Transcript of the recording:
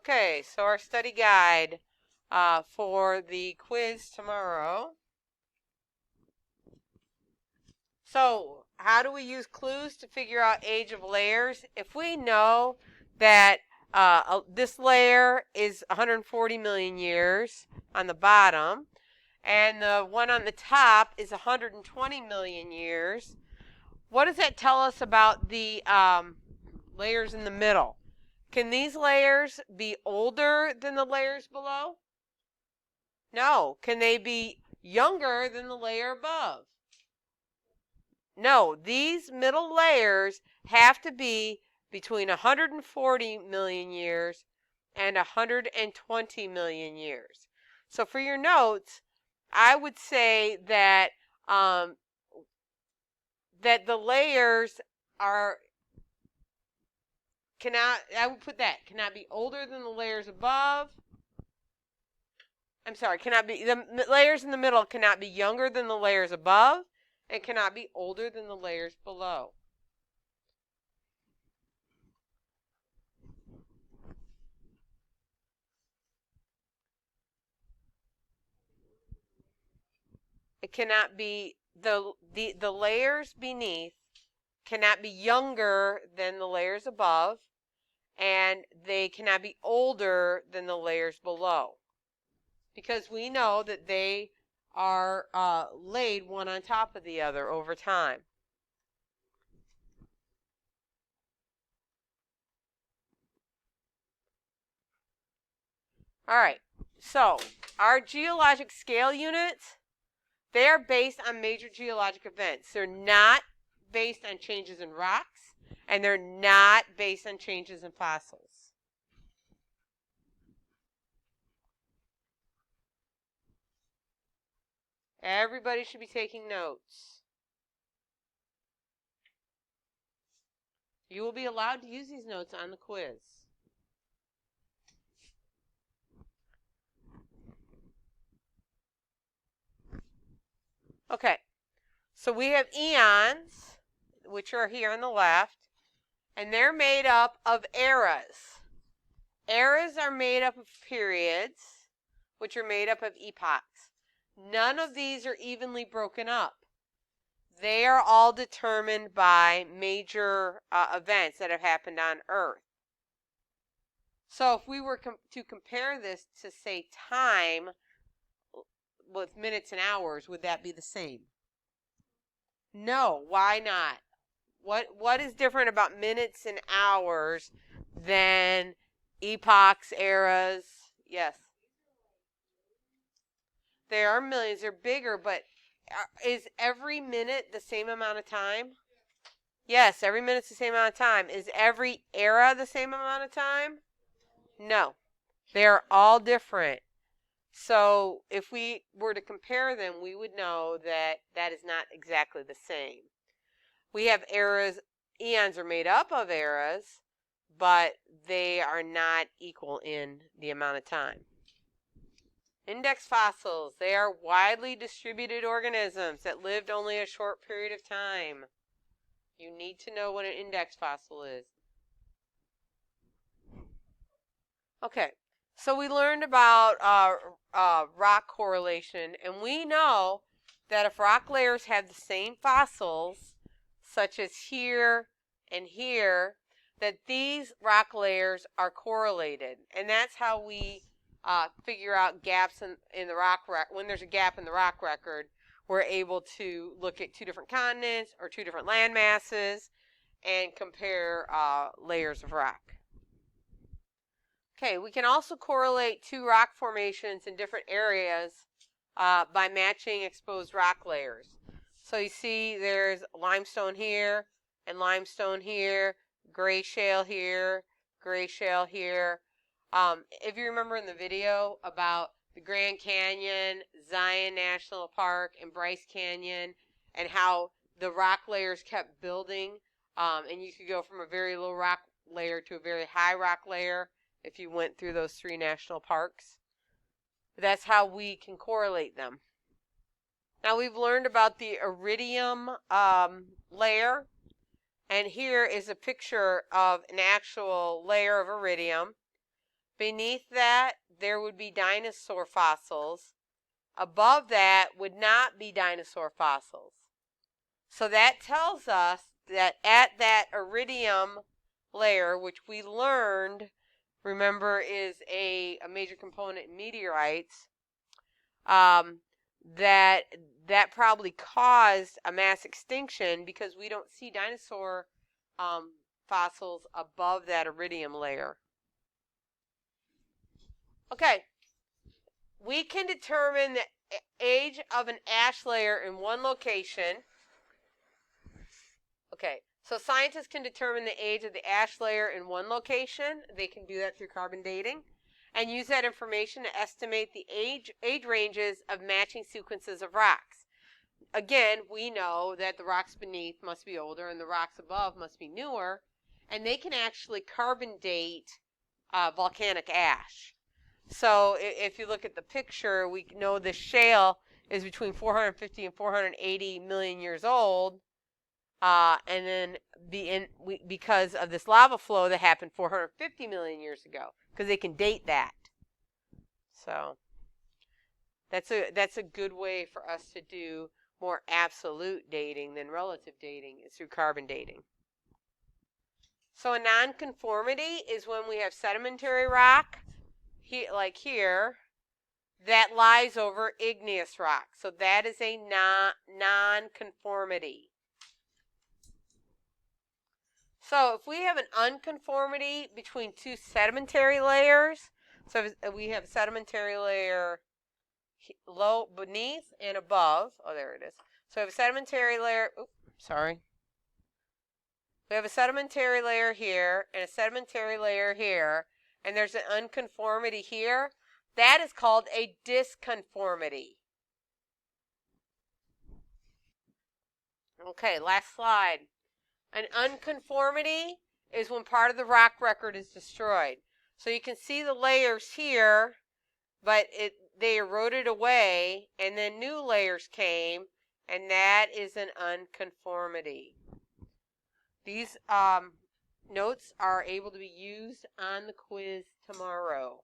Okay, so our study guide for the quiz tomorrow. So, how do we use clues to figure out age of layers? If we know that this layer is 140 million years on the bottom, and the one on the top is 120 million years, what does that tell us about the layers in the middle? Can these layers be older than the layers below? No. Can they be younger than the layer above? No. These middle layers have to be between 140 million years and 120 million years. So for your notes, I would say that that the layers cannot be older than the layers above. The layers in the middle cannot be younger than the layers above, and cannot be older than the layers below. It cannot be the layers beneath cannot be younger than the layers above, and they cannot be older than the layers below, because we know that they are laid one on top of the other over time. All right, so our geologic scale units, they are based on major geologic events. They're not based on changes in rocks, and they're not based on changes in fossils. Everybody should be taking notes. You will be allowed to use these notes on the quiz. Okay, so we have eons, which are here on the left, and they're made up of eras. Eras are made up of periods, which are made up of epochs. None of these are evenly broken up. They are all determined by major events that have happened on Earth. So if we were to compare this to, say, time with minutes and hours, would that be the same? No. Why not? What is different about minutes and hours than epochs, eras? Yes. They are millions. They're bigger, but is every minute the same amount of time? Yes, every minute's the same amount of time. Is every era the same amount of time? No. They're all different. So if we were to compare them, we would know that that is not exactly the same. We have eras. Eons are made up of eras, but they are not equal in the amount of time. Index fossils. They are widely distributed organisms that lived only a short period of time. You need to know what an index fossil is. Okay, so we learned about rock correlation, and we know that if rock layers have the same fossils, such as here and here, that these rock layers are correlated. And that's how we figure out gaps in the rock record. When there's a gap in the rock record, we're able to look at two different continents or two different land masses and compare layers of rock. Okay, we can also correlate two rock formations in different areas by matching exposed rock layers. So you see there's limestone here and limestone here, gray shale here, gray shale here. If you remember in the video about the Grand Canyon, Zion National Park, and Bryce Canyon, and how the rock layers kept building, and you could go from a very low rock layer to a very high rock layer if you went through those three national parks. That's how we can correlate them. Now we've learned about the iridium layer, and here is a picture of an actual layer of iridium. Beneath that, there would be dinosaur fossils. Above that would not be dinosaur fossils. So that tells us that at that iridium layer, which we learned, remember, is a major component in meteorites, that probably caused a mass extinction because we don't see dinosaur fossils above that iridium layer. Okay, we can determine the age of an ash layer in one location. Okay, so scientists can determine the age of the ash layer in one location. They can do that through carbon dating and use that information to estimate the age ranges of matching sequences of rocks. Again, we know that the rocks beneath must be older and the rocks above must be newer, and they can actually carbon date volcanic ash. So if you look at the picture, we know the shale is between 450 and 480 million years old, and then because of this lava flow that happened 450 million years ago, because they can date that. So that's a good way for us to do more absolute dating than relative dating, is through carbon dating. So a nonconformity is when we have sedimentary rock, like here, that lies over igneous rock. So that is a nonconformity. So if we have an unconformity between two sedimentary layers, so we have sedimentary layer low beneath and above. Oh, there it is. So we have a sedimentary layer. Oops, sorry. We have a sedimentary layer here and a sedimentary layer here, and there's an unconformity here. That is called a disconformity. Okay, last slide. An unconformity is when part of the rock record is destroyed. So you can see the layers here, but they eroded away, and then new layers came, and that is an unconformity. These notes are able to be used on the quiz tomorrow.